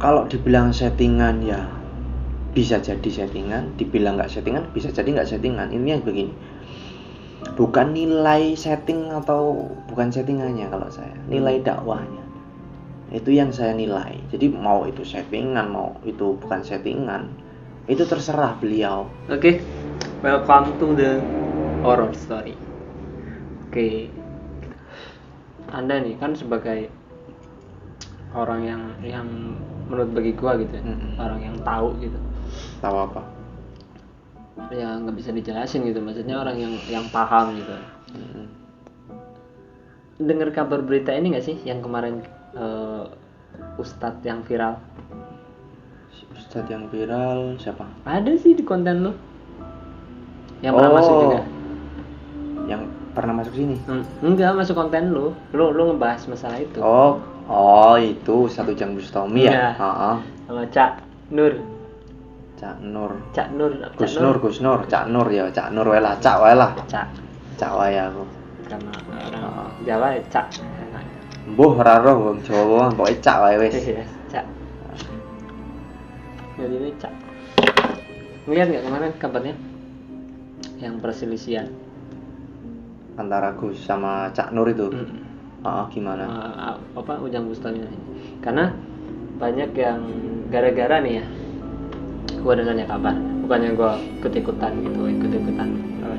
Kalau dibilang settingan ya bisa jadi settingan, dibilang nggak settingan bisa jadi nggak settingan. Intinya begini, bukan nilai setting atau bukan settingannya kalau saya, nilai dakwahnya itu yang saya nilai. Jadi mau itu settingan, mau itu bukan settingan, itu terserah beliau. Oke, welcome to the horror story. Oke, Anda nih kan sebagai orang yang menurut bagi gua gitu ya, orang yang tahu gitu. Tahu apa? Ya nggak bisa dijelasin gitu, maksudnya orang yang paham gitu. Dengar kabar berita ini nggak sih yang kemarin Ustadz yang viral? Ustadz yang viral siapa? Ada sih di konten lu yang pernah masuk juga. Yang pernah masuk sini? Enggak, masuk konten lu ngebahas masalah itu. Oh itu Ustadz Ujang Bustami ya? Sama Cak Nur. Cak Nur. Gus Nur, Cak Nur ya, Cak Nur wae lah, Cak wae lah. Cak wae aku. Karena orang Jawa ya Cak. Mbuh ora roh wong Jawa, pokoke Cak wae wis. Cak. Jadi ini Cak. Ngeliat enggak kemarin kabarnya? Yang perselisihan antara Gus sama Cak Nur itu. Gimana? Ujang Bustami. Karena banyak yang gara-gara nih ya, gue dengarnya kabar, bukannya gue ikut-ikutan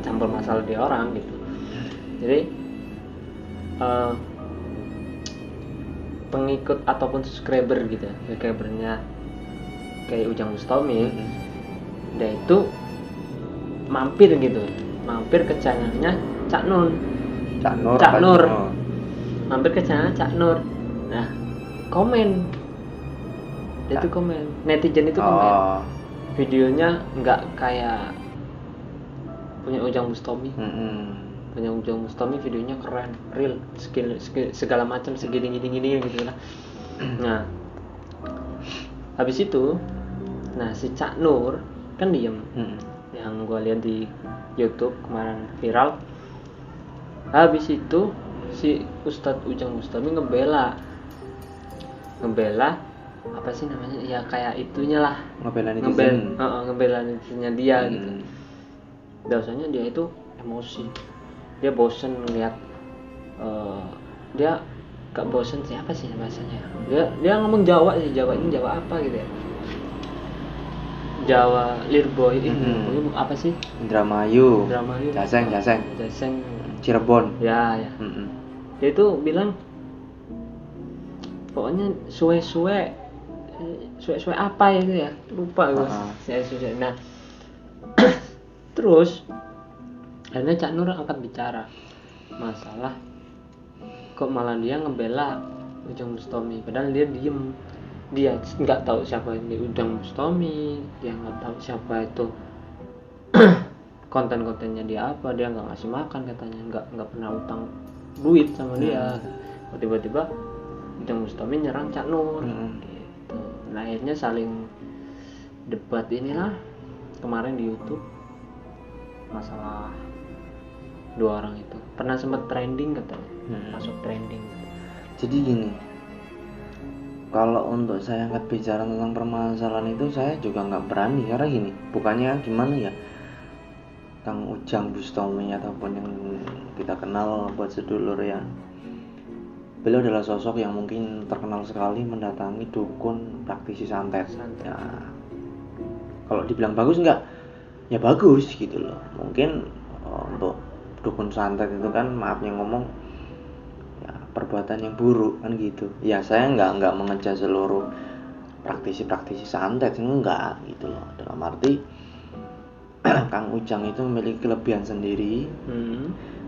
campur masalah di orang gitu. Jadi pengikut ataupun subscribernya kayak Ujang Bustami, dia itu mampir ke channelnya Cak Nur. Mampir ke channel Cak Nur. Nah, komen. Dia tuh komen. Netizen itu komen. Videonya nggak kayak punya Ujang Bustami. Punya Ujang Bustami videonya keren, real, segala macam segini gitu lah. Nah, habis itu, si Cak Nur kan diem. Yang gue lihat di YouTube kemarin viral. Habis itu si Ustadz Ujang Bustami ngebela apa sih namanya ya, kayak itunya lah, ngebela netizennya dia gitu. Biasanya dia itu emosi, dia bosen ngeliat dia gak bosen siapa sih bahasanya, dia ngomong Jawa sih, Jawa apa gitu ya, Jawa Lirboy apa sih, Indramayu. Jaseng Cirebon ya. Dia itu bilang pokoknya suwe apa itu ya, lupa gue. Nah terus akhirnya Cak Nur angkat bicara masalah kok malah dia ngebela Ujang Bustami, padahal dia diem, dia nggak tahu siapa ini Ujang Bustami, dia nggak tahu siapa itu konten-kontennya dia apa, dia nggak ngasih makan katanya, nggak pernah utang duit sama dia. Tiba-tiba Ujang Bustami nyerang Cak Nur gitu. Nah akhirnya saling debat inilah kemarin di YouTube masalah dua orang itu, pernah sempat trending katanya, masuk trending. Jadi gini, kalau untuk saya angkat bicara tentang permasalahan itu saya juga nggak berani, karena gini, bukannya gimana ya, Kang Ujang Bustami ataupun yang kita kenal buat sedulur ya, beliau adalah sosok yang mungkin terkenal sekali mendatangi dukun praktisi santet. Ya, kalau dibilang bagus enggak? Ya bagus gitu loh. Mungkin untuk dukun santet itu kan, maafnya ngomong ya, perbuatan yang buruk kan gitu. Ya saya enggak mengejar seluruh praktisi santet, enggak gitu loh. Dalam arti Kang Ujang itu memiliki kelebihan sendiri,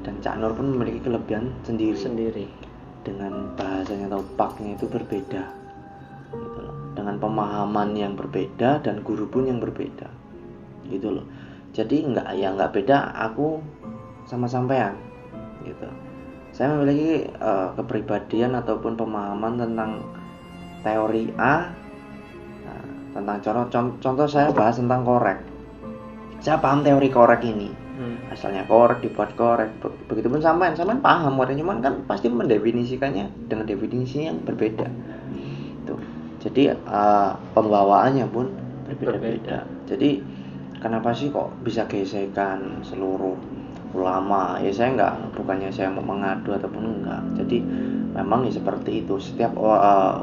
dan Cak Nur pun memiliki kelebihan sendiri. Dengan bahasanya atau paknya itu berbeda, gitu loh. Dengan pemahaman yang berbeda dan guru pun yang berbeda, gitu loh. Jadi nggak beda aku sama sampean, gitu. Saya memiliki kepribadian ataupun pemahaman tentang teori A, tentang contoh saya bahas tentang korek. Saya paham teori korek ini, asalnya korek, dibuat korek. Begitupun sampean paham korek, cuman kan pasti mendefinisikannya dengan definisi yang berbeda. Tuh. Jadi pembawaannya pun berbeda-beda. Jadi kenapa sih kok bisa gesekan seluruh ulama? Ya saya bukannya saya mau mengadu ataupun enggak. Jadi memang ya seperti itu. Setiap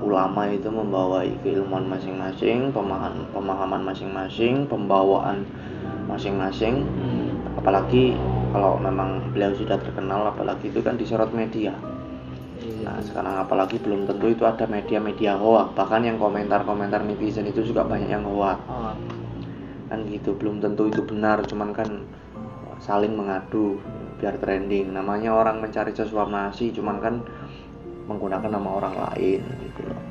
ulama itu membawai keilmuan masing-masing, pemahaman masing-masing, pembawaan masing-masing. Apalagi kalau memang beliau sudah terkenal, apalagi itu kan disorot media. Nah sekarang apalagi belum tentu itu ada media-media hoak, bahkan yang komentar-komentar netizen itu juga banyak yang hoak. Kan gitu, belum tentu itu benar, cuman kan saling mengadu biar trending. Namanya orang mencari sesuap nasi, cuman kan menggunakan nama orang lain gitu loh.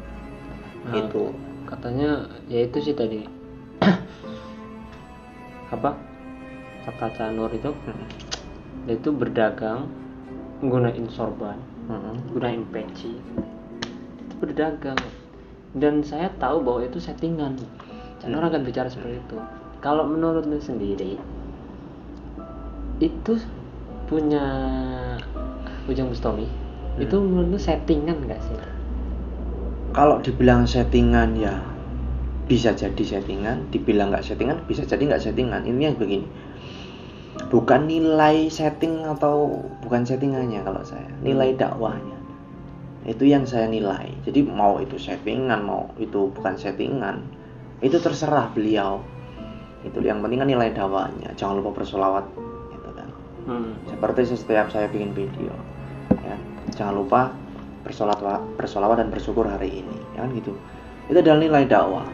Itu katanya ya itu sih tadi apa kata Cak Nur itu itu berdagang menggunakan sorban, gunain peci, itu berdagang. Dan saya tahu bahwa itu settingan. Cak Nur akan bicara seperti itu. Kalau menurutmu sendiri itu punya Ujang Bustami itu menurutmu settingan nggak sih? Kalau dibilang settingan ya bisa jadi settingan, dibilang nggak settingan bisa jadi nggak settingan. Ini yang begini, bukan nilai setting atau bukan settingannya, kalau saya nilai dakwahnya itu yang saya nilai. Jadi mau itu settingan mau itu bukan settingan, itu terserah beliau. Itu yang penting kan nilai dakwahnya. Jangan lupa bersolawat gitu kan. Seperti setiap saya bikin video ya, jangan lupa bersolawat dan bersyukur hari ini ya kan gitu. Itu adalah nilai dakwah.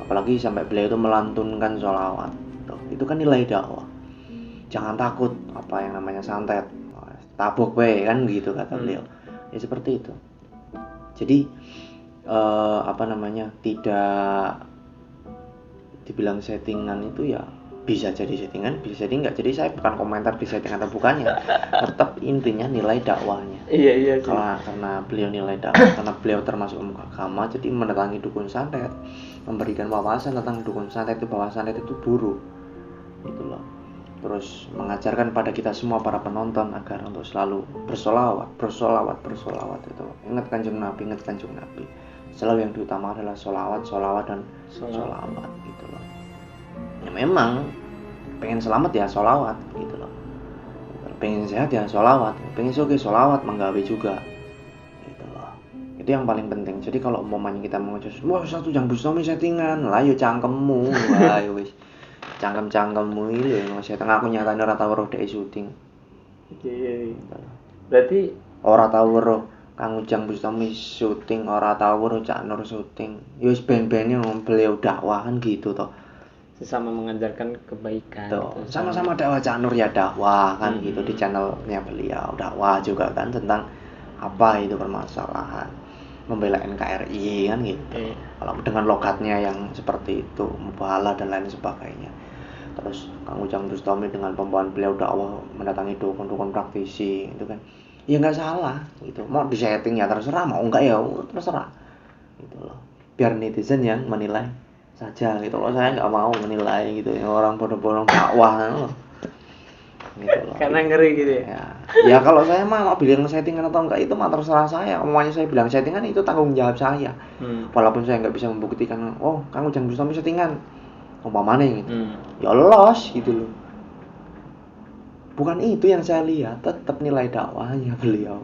Apalagi sampai beliau itu melantunkan sholawat itu kan nilai dakwah. Jangan takut apa yang namanya santet, tabok we kan gitu kata beliau. Ya seperti itu. Jadi tidak dibilang settingan itu ya bisa jadi settingan, bisa jadi enggak. Jadi saya bukan komentar di setting atau bukannya. Tetap intinya nilai dakwahnya. Iya. Karena beliau nilai dakwah, karena beliau termasuk pemuka agama, jadi mendatangi dukun santet, memberikan wawasan tentang dukun santet itu, bahwa santet itu buruk. Gitu loh. Terus mengajarkan pada kita semua para penonton agar untuk selalu bersolawat itu. Ingat kanjeng Nabi. Selalu yang diutamakan adalah solawat dan solawat gitu loh. Ya memang pengen selamat ya solawat gitu loh. Pengen sehat ya solawat, pengen suge solawat menggawe juga gitu loh. Itu yang paling penting. Jadi kalau umpamanya kita mengucap wah satu Ujang Bustami settingan lah, yo cangkemmu wah yo wis cangkem-cangkemmu iki lho saya tengah aku nyatane ora tau weruh dhek syuting. Iya. Berarti ora tau weruh Kang Ujang Bustami syuting, ora tau weruh Cak Nur syuting. Ya wis ben-bene beliau dakwahan gitu toh. Sesama mengajarkan kebaikan. Sama-sama dakwah Cak Nur ya dakwah kan gitu di channelnya beliau. Dakwah juga kan tentang apa itu permasalahan, membela NKRI kan gitu. Kalau dengan logatnya yang seperti itu, mubahalah dan lain sebagainya. Terus Kang Ujang Bustami dengan pembawaan beliau dakwah mendatangi dukun-dukun praktisi itu kan. Ya nggak salah gitu. Mau di setting ya terserah, mau enggak ya terserah. Gitu loh. Biar netizen yang menilai saja gitu loh. Saya nggak mau menilai gitu ya orang bodoh-bodoh dakwah loh. Gitu loh. Karena ngeri gitu ya. Ya kalau saya mau bilang settingan atau enggak itu mah terserah saya. Umumnya saya bilang settingan itu tanggung jawab saya. Walaupun saya nggak bisa membuktikan, oh Kang Ujang Bustami settingan, umpamanya gitu. Ya los gitu loh. Bukan itu yang saya lihat, tetap nilai dakwahnya beliau.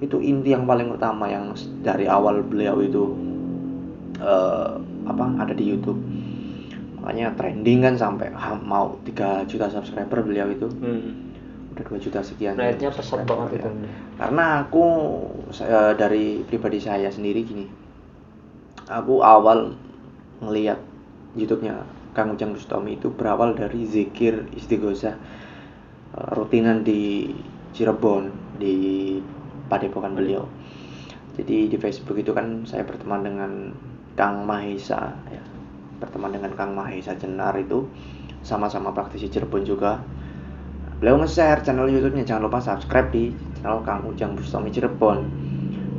Itu inti yang paling utama yang dari awal beliau itu ada di YouTube. Makanya trending kan sampai mau 3 juta subscriber beliau itu. Udah 2 juta sekian. Akhirnya pesat banget itu. Karena aku dari pribadi saya sendiri gini. Aku awal ngelihat YouTube-nya Kang Ujang Bustami itu berawal dari zikir istighosah rutinan di Cirebon di padepokan beliau. Jadi di Facebook itu kan saya berteman dengan Kang Mahesa ya. Berteman dengan Kang Mahesa Jenar itu sama-sama praktisi Cirebon juga. Beliau nge-share channel YouTube-nya, jangan lupa subscribe di channel Kang Ujang Bustami Cirebon.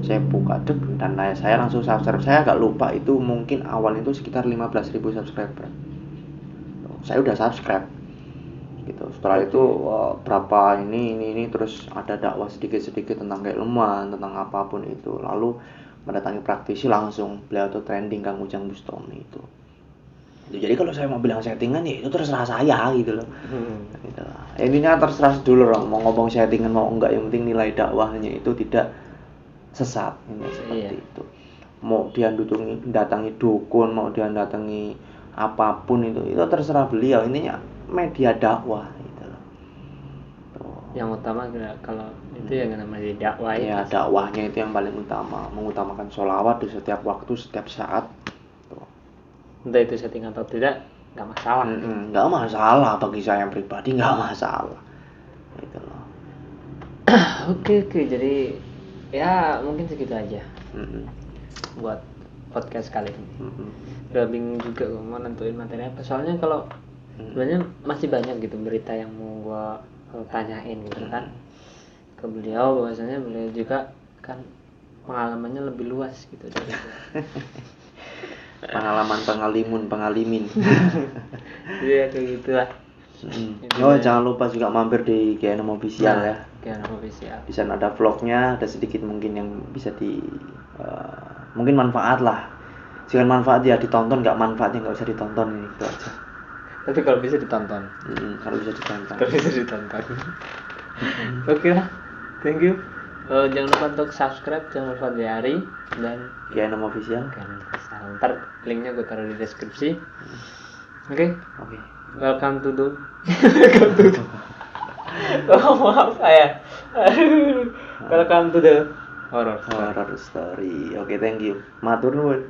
Saya buka dan saya langsung subscribe. Saya agak lupa itu mungkin awal itu sekitar 15.000 subscriber. Saya udah subscribe gitu. Setelah itu berapa ini terus ada dakwah sedikit-sedikit tentang keilmuan, tentang apapun itu. Lalu mendatangi praktisi langsung beliau tuh trending Kang Ujang Bustami itu. Jadi kalau saya mau bilang settingan ya itu terserah saya gitu loh. Gitu. Intinya terserah dulu loh mau ngomong settingan mau enggak, yang penting nilai dakwahnya itu tidak sesat seperti itu. Mau dia datangi dukun, mau dia datangi apapun itu terserah beliau, intinya media dakwah gitu loh. Yang utama kalau itu yang namanya dakwah ya itu. Dakwahnya itu yang paling utama, mengutamakan sholawat di setiap waktu, setiap saat. Entah itu setting atau tidak, nggak masalah. Nggak masalah bagi saya pribadi, nggak masalah gitu loh. Oke, jadi ya mungkin segitu aja buat podcast kali ini. Udah bingung juga gue mau nentuin materi apa, soalnya kalau sebenarnya masih banyak gitu berita yang mau gue tanyain gitu kan ke beliau, bahwasanya beliau juga kan pengalamannya lebih luas gitu dari gue. pengalimin Iya kayak gitulah. Jangan lupa juga mampir di GNM Official ya. GNM Official. Di sana ada vlognya, ada sedikit mungkin yang bisa mungkin manfaat lah. Jika manfaat ya ditonton, nggak manfaatnya nggak usah ditonton, ini itu aja. Tapi kalau bisa ditonton. Kalau bisa ditonton. Oke lah, thank you. Jangan lupa untuk subscribe, jangan lupa diari dan GNM Official. Ntar linknya gue taruh di deskripsi. Oke. Welcome to the maaf saya. Welcome to the horror story. Oke, thank you. Matur nuwun.